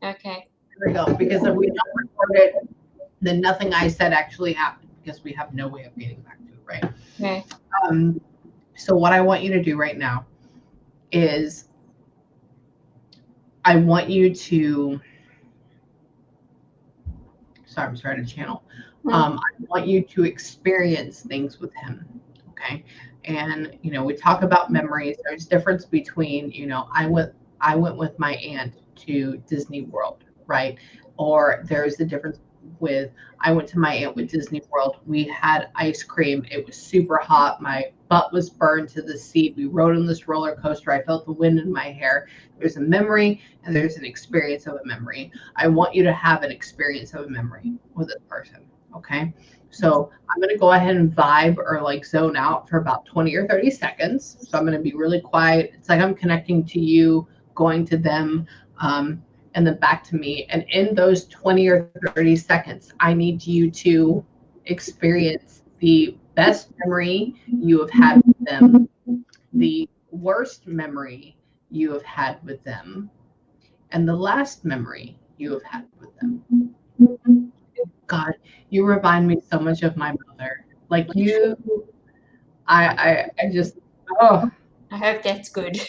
Okay. There we go. Because if we don't record it, then nothing I said actually happened because we have no way of getting back to it, right? Okay. So what I want you to do right now is I want you to, sorry, I'm starting to channel. I want you to experience things with him. Okay. And, we talk about memories. There's difference between, I went with my aunt to Disney World, right? Or there's the difference with, I went to my aunt with Disney World. We had ice cream. It was super hot. My butt was burned to the seat. We rode on this roller coaster. I felt the wind in my hair. There's a memory and there's an experience of a memory. I want you to have an experience of a memory with this person. Okay. So I'm going to go ahead and vibe or like zone out for about 20 or 30 seconds. So I'm going to be really quiet. It's like I'm connecting to you, going to them, and then back to me. And in those 20 or 30 seconds, I need you to experience the best memory you have had with them, the worst memory you have had with them, and the last memory you have had with them. God, you remind me so much of my mother. Like you, I just, oh, I hope that's good.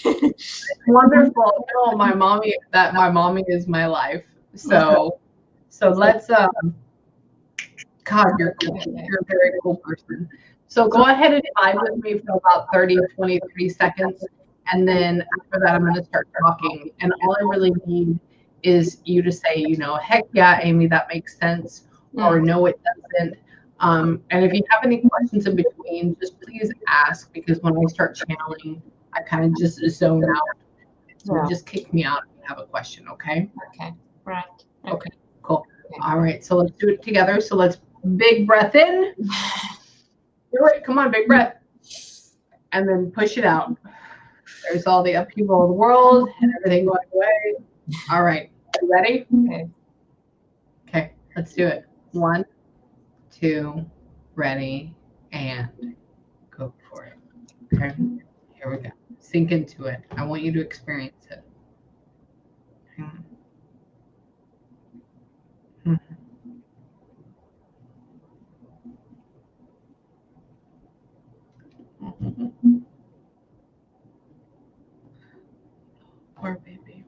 wonderful. No, my mommy is my life. So let's, God, you're cool. You're a very cool person. So go ahead and vibe with me for about 30, 20, 30 seconds. And then after that, I'm going to start talking. And all I really need is you to say, heck yeah, Amie, that makes sense. Or no, it doesn't. And if you have any questions in between, just please ask, because when I start channeling, I kind of just zone out. So just kick me out if you have a question, okay? Okay, right. Okay, cool. Okay. All right, so let's do it together. So let's big breath in. Do it. Come on, big breath. And then push it out. There's all the upheaval of the world and everything going away. All right, you ready? Okay. Okay, let's do it. 1, 2, ready, and go for it. Okay, here we go. Sink into it. I want you to experience it. Poor baby.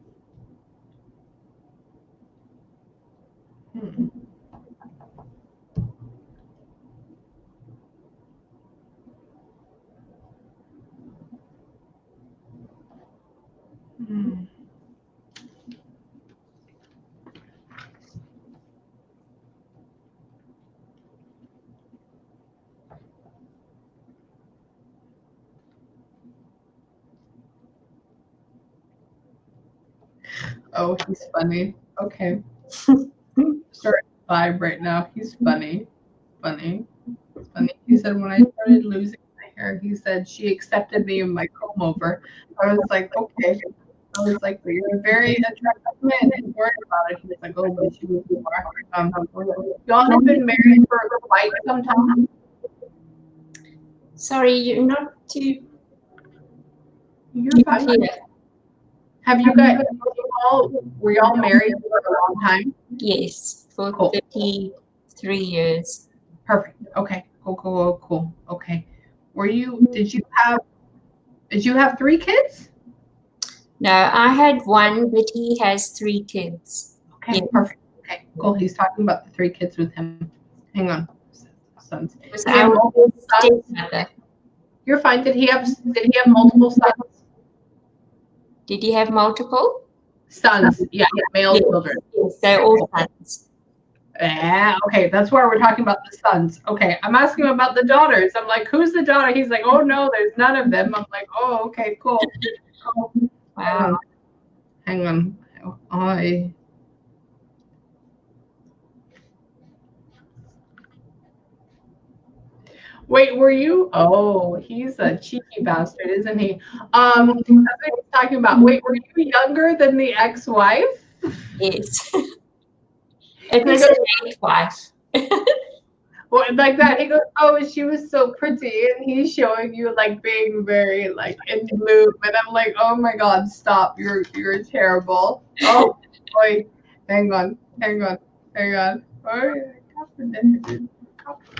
Oh, he's funny. Okay. Start vibe right now. He's funny. Funny. He said when I started losing my hair, he said she accepted me in my comb over. I was like, okay. I was like, but you're a very attractive man. Don't worry about it. He was like, oh, but she was more. Y'all have been married for quite some time. Sorry, you're not too. You're fine. Have you guys? Were y'all married for a long time? Yes, for 33 years. Perfect. Okay. Cool. Okay. Did you have 3 kids? No, I had 1, but he has 3 kids. Okay, yeah. Perfect. Okay, cool. He's talking about the 3 kids with him. Hang on. Sons. You're fine. Did he have multiple sons? Did he have multiple? Sons. Yeah, male children. Yes, they're all sons. Yeah, okay, that's where we're talking about the sons. Okay, I'm asking him about the daughters. I'm like, who's the daughter? He's like, oh no, there's none of them. I'm like, oh, okay, cool. Wow. Hang on. Wait, were you? Oh, he's a cheeky bastard, isn't he? That's what he was talking about. Wait, were you younger than the ex-wife? Yes. It was a late wife. like that. He goes, "Oh, she was so pretty," and he's showing you like being very like in bloom, and I'm like, "Oh my God, stop! You're terrible." Oh, boy, hang on, hang on, hang on.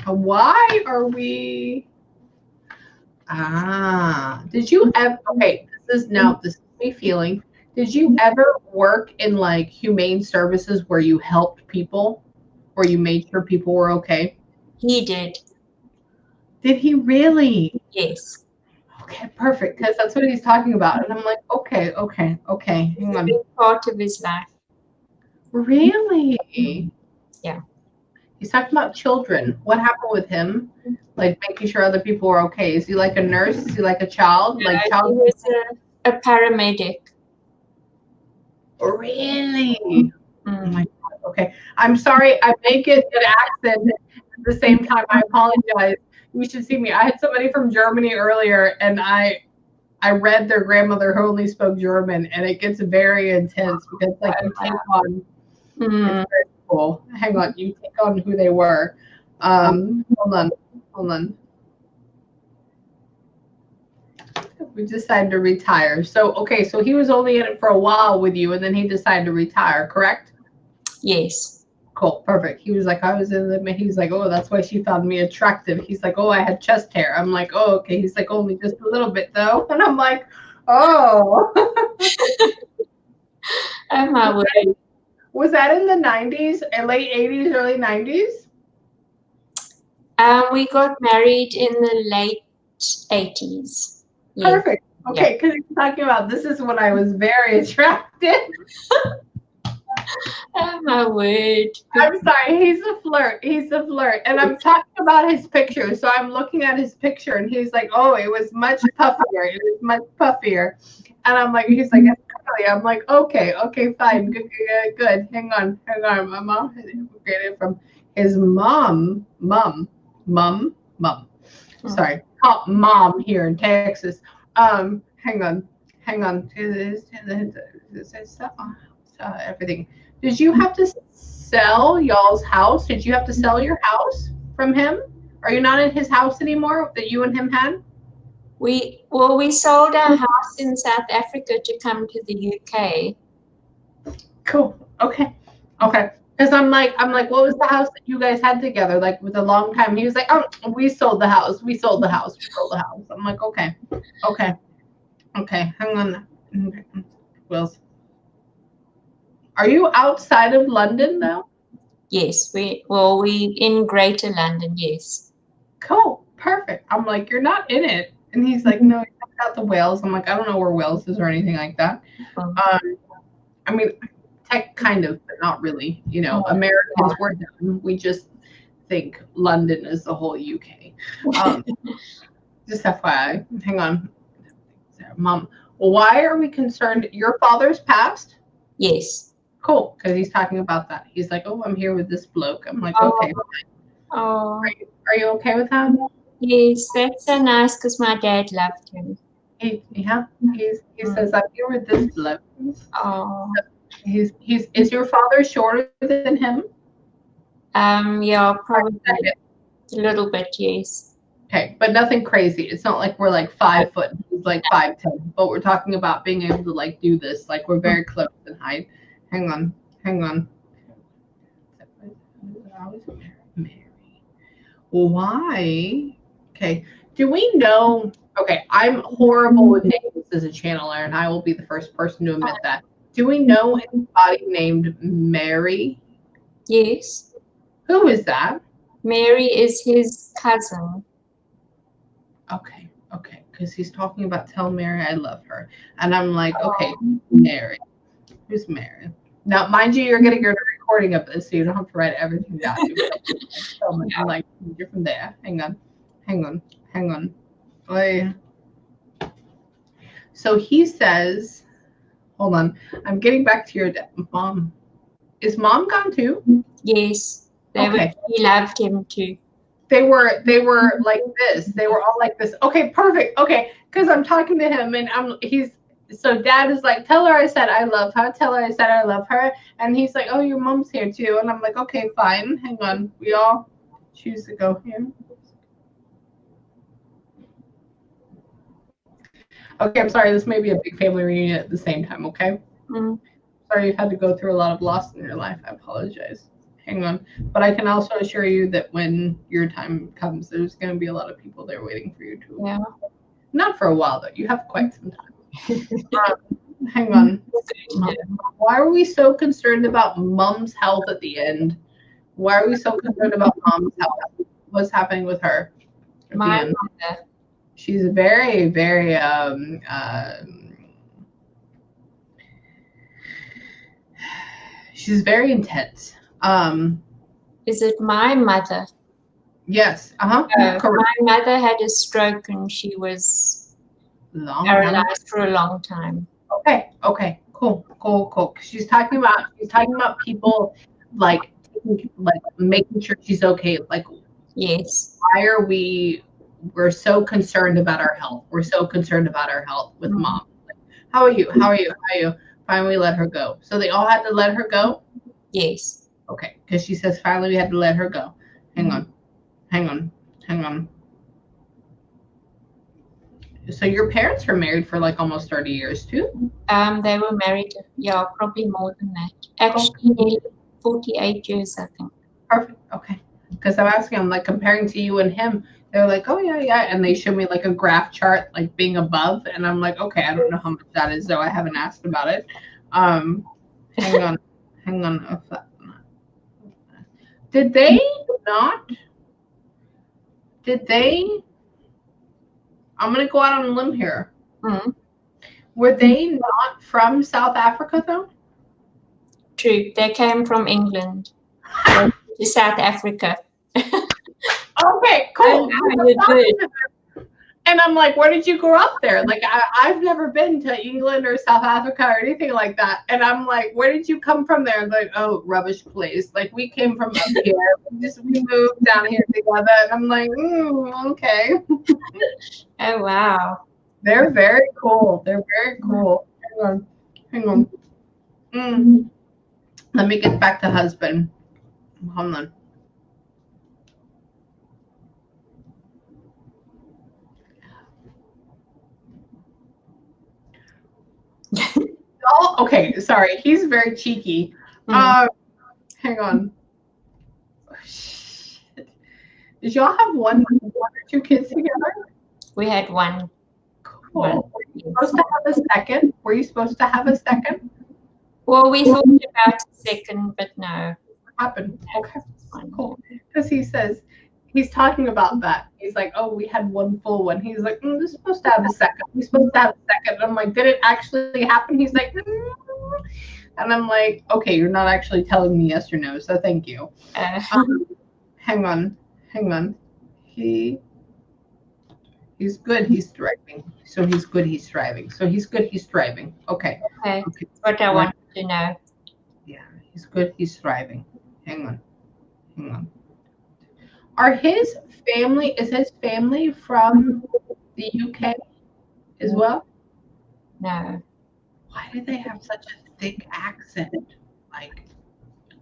Why are we? Did you ever? Okay, this is me feeling. Did you ever work in like humane services where you helped people, where you made sure people were okay? He did. Did he really? Yes. Okay, perfect. Because that's what he's talking about. And I'm like, okay, okay, okay. It's Hang a on. big part of his life. Really? Yeah. He's talking about children. What happened with him? Like making sure other people are okay. Is he like a nurse? Is he like a child? Like He child? was a paramedic. Really? Oh Mm. my God. Okay. I'm sorry. I make it an accent at the same time. I apologize. You should see me. I had somebody from Germany earlier, and I read their grandmother who only spoke German, and it gets very intense because like you take on. It's Mm. very cool. Hang on, you take on who they were. Hold on, hold on. We decided to retire. So okay, so he was only in it for a while with you, and then he decided to retire. Correct? Yes. Cool, perfect. He was like, I was in the. He's like, oh, that's why she found me attractive. He's like, oh, I had chest hair. I'm like, oh, okay. He's like, only just a little bit though, and I'm like, oh. Oh my word. Was that in the 90s, late 80s, early 90s? We got married in the late 80s. Yes. Perfect. Yeah. Okay, because you're talking about this is when I was very attractive. Oh my word. I'm sorry, he's a flirt. He's a flirt. And I'm talking about his picture. So I'm looking at his picture and he's like, oh, it was much puffier. It was much puffier. And I'm like, he's like, it's curly. I'm like, okay, okay, fine. Good, good, good. Hang on, hang on. My mom had immigrated from his mom. Sorry, mom here in Texas. Hang on, hang on. Everything. Did you have to sell y'all's house? Did you have to sell your house from him? Are you not in his house anymore that you and him had? We sold our house in South Africa to come to the UK. Cool. Okay. Okay. Because I'm like, what was the house that you guys had together? Like with a long time. He was like, oh, we sold the house. We sold the house. We sold the house. I'm like, okay. Okay. Okay. Hang on. Wills. Are you outside of London now? Yes, we in Greater London. Yes. Cool. Perfect. I'm like, you're not in it. And he's like, no, he's out the Wales. I'm like, I don't know where Wales is or anything like that. I mean, tech kind of, but not really. You know, Americans were done. We just think London is the whole UK. Just FYI. Hang on. Mom, why are we concerned? Your father's passed? Yes. Cool, because he's talking about that. He's like, oh, I'm here with this bloke. I'm like, Oh. okay. Oh. Are you okay with that? Yes, that's so nice because my dad loved him. He says, I'm here with this bloke. Oh. Is your father shorter than him? Yeah, probably a little bit, yes. Okay, but nothing crazy. It's not like we're like 5 foot, he's like 5'10", but we're talking about being able to like do this. Like we're very close in height. Hang on, hang on. Mary. Why? Okay. Do we know? Okay, I'm horrible with names as a channeler, and I will be the first person to admit that. Do we know anybody named Mary? Yes. Who is that? Mary is his cousin. Okay, okay, because he's talking about tell Mary I love her, and I'm like, okay, Mary. Who's Mary? Now, mind you, you're going to get a recording of this, so you don't have to write everything down. I'm like, you're from there. Hang on, hang on, hang on. Wait. So he says, hold on. I'm getting back to your mom. Is mom gone too? Yes. He loved him too. They were like this. They were all like this. Okay, perfect. Okay, because I'm talking to him and so dad is like, tell her I said I love her. Tell her I said I love her. And he's like, oh, your mom's here too. And I'm like, okay, fine. Hang on. We all Choose to go here. Okay, I'm sorry. This may be a big family reunion at the same time, okay? Sorry you've had to go through a lot of loss in your life. I apologize. Hang on. But I can also assure you that when your time comes, there's going to be a lot of people there waiting for you to. Yeah. Not for a while, though. You have quite some time. Hang on. Why are we so concerned about mom's health at the end? Why are we so concerned about mom's health? What's happening with her at the end? Mother. She's very, very she's very intense. Is it my mother? Yes. My mother had a stroke and she was paralyzed for a long time. Okay. Cool. She's talking about people like making sure she's okay. Like, yes. Why are we're so concerned about our health? We're so concerned about our health with mom. Like, how are you? Finally let her go. So they all had to let her go? Yes. Okay, because she says finally we had to let her go. Hang on. So your parents were married for like almost 30 years too? They were married, probably more than that. Actually, 48 years, I think. Perfect. Okay. Because I'm asking, I'm like comparing to you and him. They're like, oh yeah, and they show me like a graph chart, like being above, and I'm like, okay, I don't know how much that is, though I haven't asked about it. Hang on. Did they? I'm gonna go out on a limb here. Were they not from South Africa though? True. They came from England to South Africa. Okay, cool. And I'm like, where did you grow up there? Like, I've never been to England or South Africa or anything like that. And I'm like, where did you come from there? And like, oh, rubbish place. Like, we came from up here. We moved down here together. And I'm like, okay. Oh, wow. They're very cool. Hang on. Let me get back to husband. Hold on. Oh, okay. Sorry. He's very cheeky. Hang on. Oh, shit. Did y'all have one or two kids together? We had one. Cool. Were you supposed to have a second? Well, we thought about a second, but no. What happened? Okay. Cool. Because he says, he's talking about that. He's like, oh, we had one full one. He's like, we're supposed to have a second. And I'm like, did it actually happen? He's like, and I'm like, okay, you're not actually telling me yes or no, so thank you. Hang on. He's good. He's thriving. So he's good. He's thriving. Okay. Okay. That's what I wanted to know. Yeah, he's good. He's thriving. Hang on. Is his family from the UK as well? No. Why do they have such a thick accent? Like,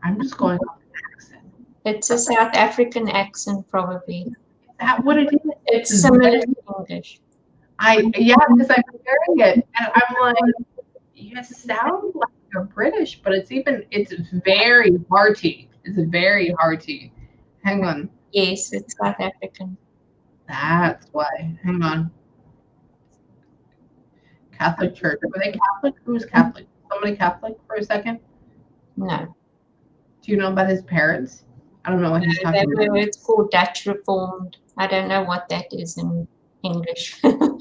I'm just going off an accent. It's a South African accent, probably. Is that what it is? It's similar to English. Because I'm hearing it, and I'm like, you sound like you're British, but it's very hearty. It's very hearty. Hang on. Yes, it's South African. That's why. Hang on. Catholic Church. Were they Catholic? Who's Catholic? Somebody Catholic for a second? No. Do you know about his parents? I don't know what he's talking about. It's called Dutch Reformed. I don't know what that is in English. I'll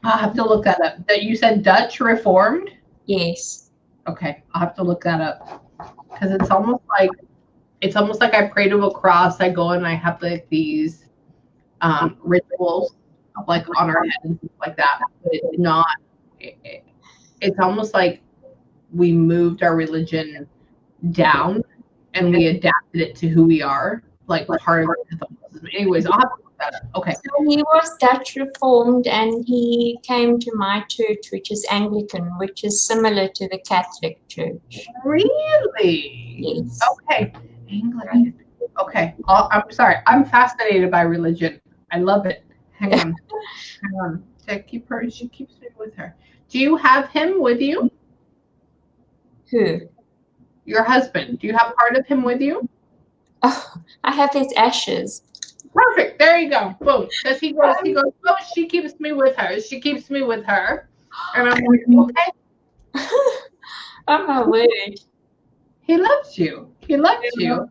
have to look that up. That you said Dutch Reformed? Yes. Okay, I'll have to look that up. Because it's almost like I pray to a cross. I go and I have like these rituals like on our head and stuff like that. But it's not. It's almost like we moved our religion down and we adapted it to who we are, like part of Catholicism. Anyways, I'll have to look that up. Okay. So he was Dutch Reformed and he came to my church, which is Anglican, which is similar to the Catholic Church. Really? Yes. Okay. Anglican. Okay. I'm sorry. I'm fascinated by religion. I love it. Hang on. Hang on. She keeps me with her. Do you have him with you? Who? Your husband. Do you have part of him with you? Oh, I have his ashes. Perfect. There you go. Boom. Because he goes, oh, she keeps me with her. She keeps me with her. And I'm like, okay. Oh my word. He loves you. He loves you.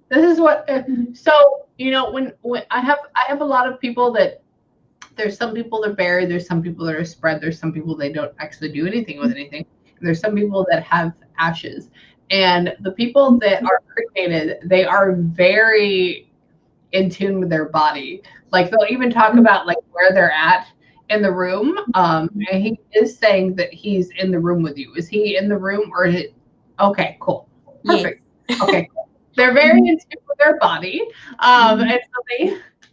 This is what. So when I have a lot of people that there's some people that are buried. There's some people that are spread. There's some people they don't actually do anything with anything. And there's some people that have ashes. And the people that are cremated, they are very in tune with their body. Like they'll even talk about like where they're at in the room. And he is saying that he's in the room with you. Is he in the room or is it? Okay, cool. Perfect. Yes. Okay. They very in tune with their body. And so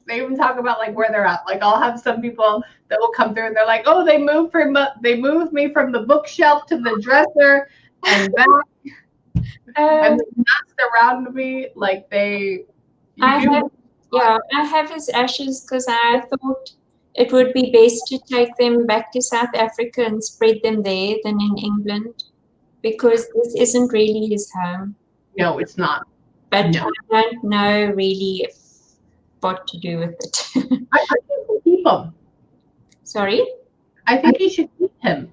they even talk about like where they're at. Like I'll have some people that will come through and they're like, oh, they moved me from the bookshelf to the dresser and back and the dust around me. Like I have his ashes because I thought it would be best to take them back to South Africa and spread them there than in England because this isn't really his home. No, it's not. But No. I don't know really what to do with it. I think you can keep him. Sorry? I think you should keep him.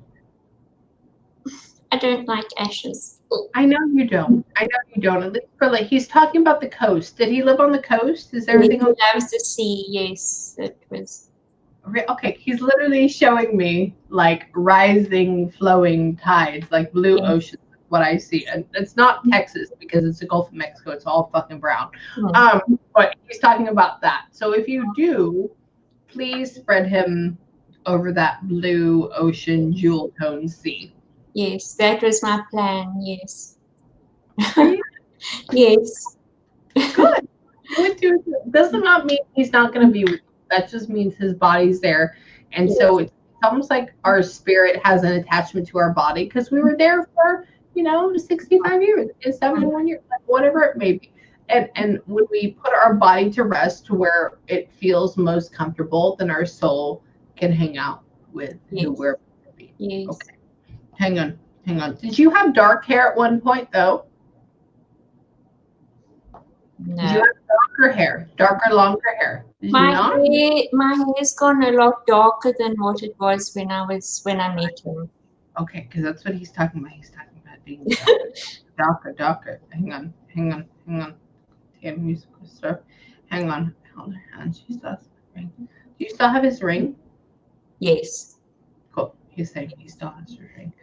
I don't like ashes. I know you don't. I know you don't. At least for like, he's talking about the coast. Did he live on the coast? Is everything He on? loves the sea. Yes, it was. Okay, he's literally showing me like rising, flowing tides, like blue ocean. What I see, and it's not Texas because it's the Gulf of Mexico. It's all fucking brown. But he's talking about that. So if you do, please spread him over that blue ocean, jewel tone sea. Yes, that was my plan. Yes. See? Yes. Good. Does not mean he's not going to be with you. That just means his body's there. And so it's almost like our spirit has an attachment to our body because we were there for, 65 years, 71 years, like whatever it may be. And when we put our body to rest to where it feels most comfortable, then our soul can hang out with who we're going to be. Yes. Okay. Hang on. Did you have dark hair at one point, though? No. Did you have darker, longer hair? Did you not? My hair's gone a lot darker than what it was when I met him. Okay, because that's what he's talking about. He's talking about being darker. Hang on. Musical stuff. Hang on. Hold her hand. She still has the ring. Do you still have his ring? Yes. Cool. He's saying he still has his ring.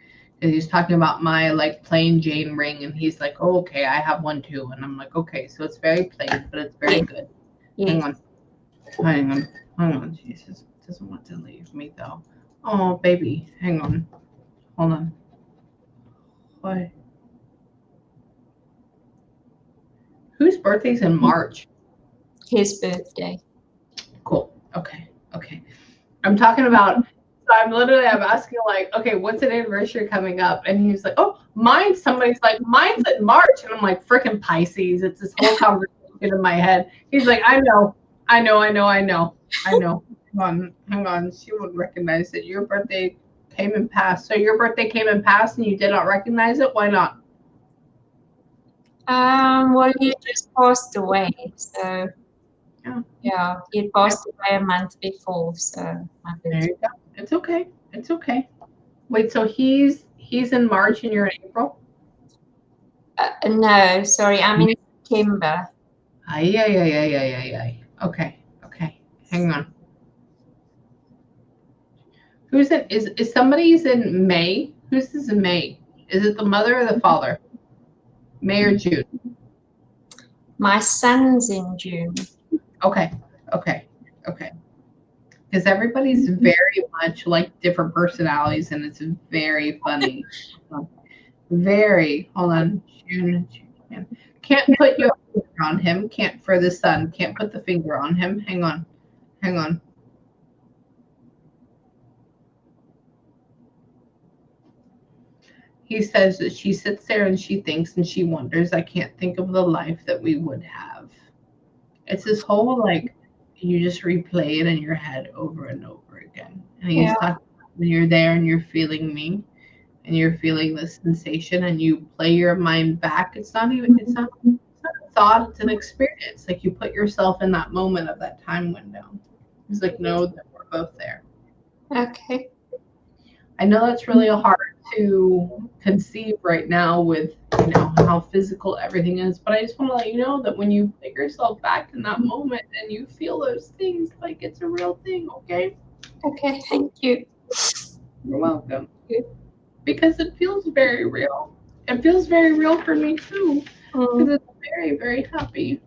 And he's talking about my like plain Jane ring, and he's like, "Oh, okay, I have one too." And I'm like, "Okay, so it's very plain, but it's very good." Yes. Hang on. Jesus doesn't want to leave me though. Oh, baby, hang on. Hold on. Why? Whose birthday's in March? His birthday. Cool. Okay. I'm talking about. So I'm asking like, okay, what's an anniversary coming up? And he's like, oh, mine's. Somebody's like, mine's in March, and I'm like, freaking Pisces. It's this whole conversation in my head. He's like, I know. Hang on. She wouldn't recognize it. Your birthday came and passed. So your birthday came and passed, and you did not recognize it. Why not? Well, he just passed away. So yeah, he passed away a month before. So there you go. It's okay. Wait, so he's in March and you're in April? No, sorry, I'm in September. Ay. Okay. Hang on. Who's in? Is somebody's in May? Who's in May? Is it the mother or the father? May or June? My son's in June. Okay. Because everybody's very much like different personalities, and it's very funny. Hold on. June. Can't put your finger on him. Can't for the sun. Can't put the finger on him. Hang on. he says that she sits there and she thinks and she wonders, I can't think of the life that we would have. It's this whole like you just replay it in your head over and over again. And Yeah. he's talking when you're there and you're feeling me and you're feeling the sensation and you play your mind back. It's not a thought, it's an experience. Like you put yourself in that moment of that time window. He's like, no, that we're both there. Okay. I know that's really hard to conceive right now with how physical everything is, but I just want to let you know that when you put yourself back in that moment and you feel those things, like it's a real thing, okay? Okay. Thank you. You're welcome. Because it feels very real. It feels very real for me too. Because it's very, very happy.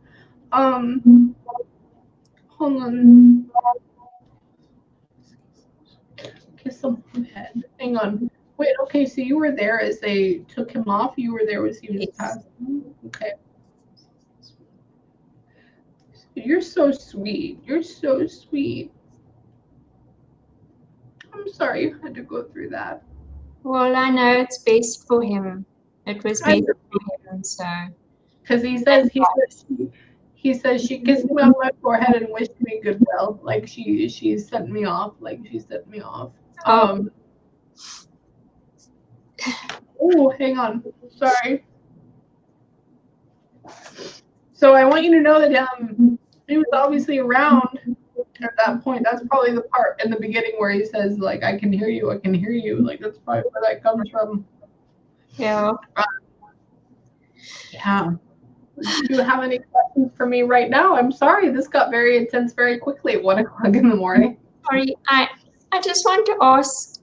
Hold on. Kiss on the head. Hang on. Wait, okay, so you were there as they took him off? You were there as he was Yes. passing? Okay. You're so sweet. You're so sweet. I'm sorry you had to go through that. Well, I know it's best for him. It was best for him, so. Because he says she kissed me on my forehead and wished me goodwill. Like she sent me off. Like she sent me off. Oh, hang on. Sorry. So I want you to know that he was obviously around at that point. That's probably the part in the beginning where he says, like, I can hear you, I can hear you. Like that's probably where that comes from. Yeah. Yeah. Do you have any questions for me right now? I'm sorry, this got very intense very quickly at 1:00 in the morning. Sorry, I just want to ask.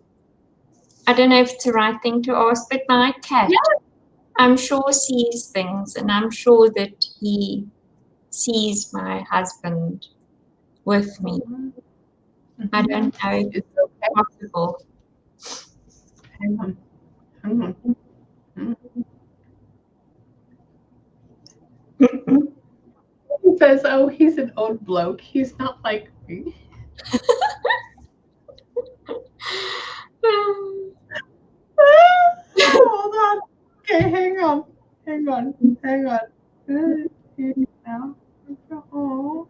I don't know if it's the right thing to ask, but my cat, I'm sure sees things, and I'm sure that he sees my husband with me. I don't know if it's possible. Hang on. Hang on. He says, oh, he's an old bloke. He's not like me. Hold on. Okay, hang on. Hang on. Hang on. Oh.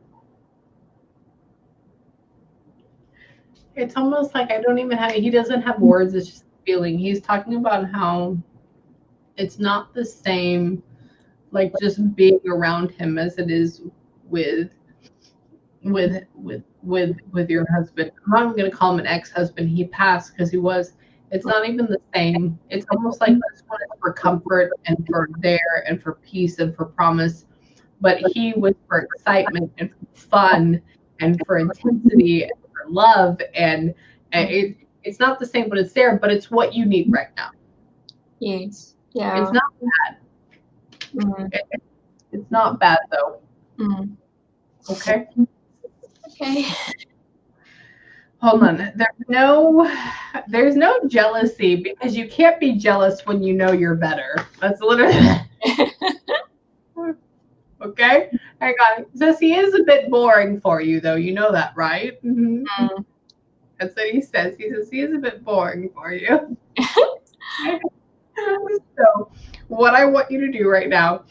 It's almost like I don't even have, he doesn't have words, it's just feeling. He's talking about how it's not the same, like just being around him as it is with your husband. I'm not even gonna call him an ex-husband. He passed because he was. It's not even the same. It's almost like this one is for comfort and for there and for peace and for promise. But he was for excitement and for fun and for intensity and for love and it's not the same, but it's there. But it's what you need right now. Yes. Yeah. It's not bad. It's not bad though. Okay. Okay. Hold on. There's no jealousy because you can't be jealous when you know you're better. That's literally okay. Hang on. Says he is a bit boring for you though. You know that, right? That's what he says. He says he is a bit boring for you. So what I want you to do right now,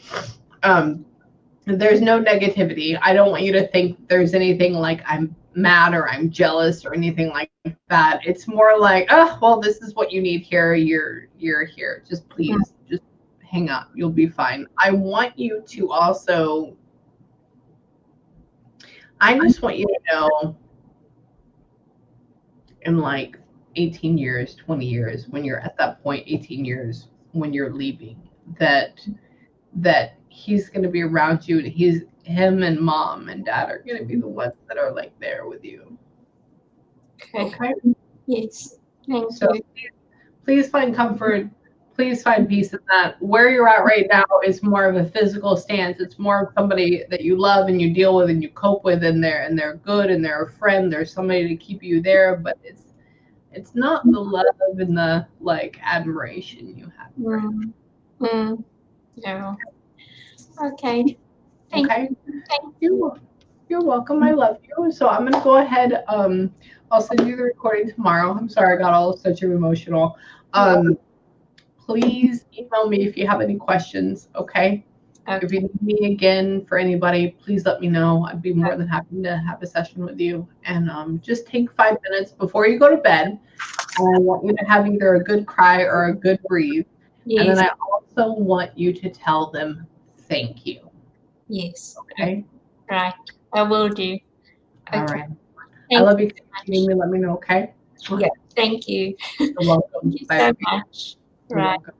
there's no negativity. I don't want you to think there's anything like I'm mad or I'm jealous or anything like that. It's more like, oh, well, this is what you need here. You're here. Just please, just hang up. You'll be fine. I want you to also, I just want you to know in like 18 years, 20 years, when you're at that point, 18 years, when you're leaving, that he's going to be around you. Him and mom and dad are going to be the ones that are like there with you. Okay. Yes. Thank you. Please find comfort. Please find peace in that. Where you're at right now is more of a physical stance. It's more of somebody that you love and you deal with and you cope with, and they're good and they're a friend. There's somebody to keep you there, but it's not the love and the like admiration you have. Yeah. Okay. Thank you. You're welcome. I love you. So I'm gonna go ahead. I'll send you the recording tomorrow. I'm sorry I got all such emotional. please email me if you have any questions, okay? Okay. If you need me again for anybody, please let me know. I'd be more than happy to have a session with you. And just take 5 minutes before you go to bed. I want you to have either a good cry or a good breathe. And then Yes. I also want you to tell them thank you. Yes. Okay? Right. I will do. All Okay. right. I Thank love you. you If so you need much. me, let me know, okay? Yeah. Thank you. You're welcome. Thank you Bye. so much. You're Right. welcome.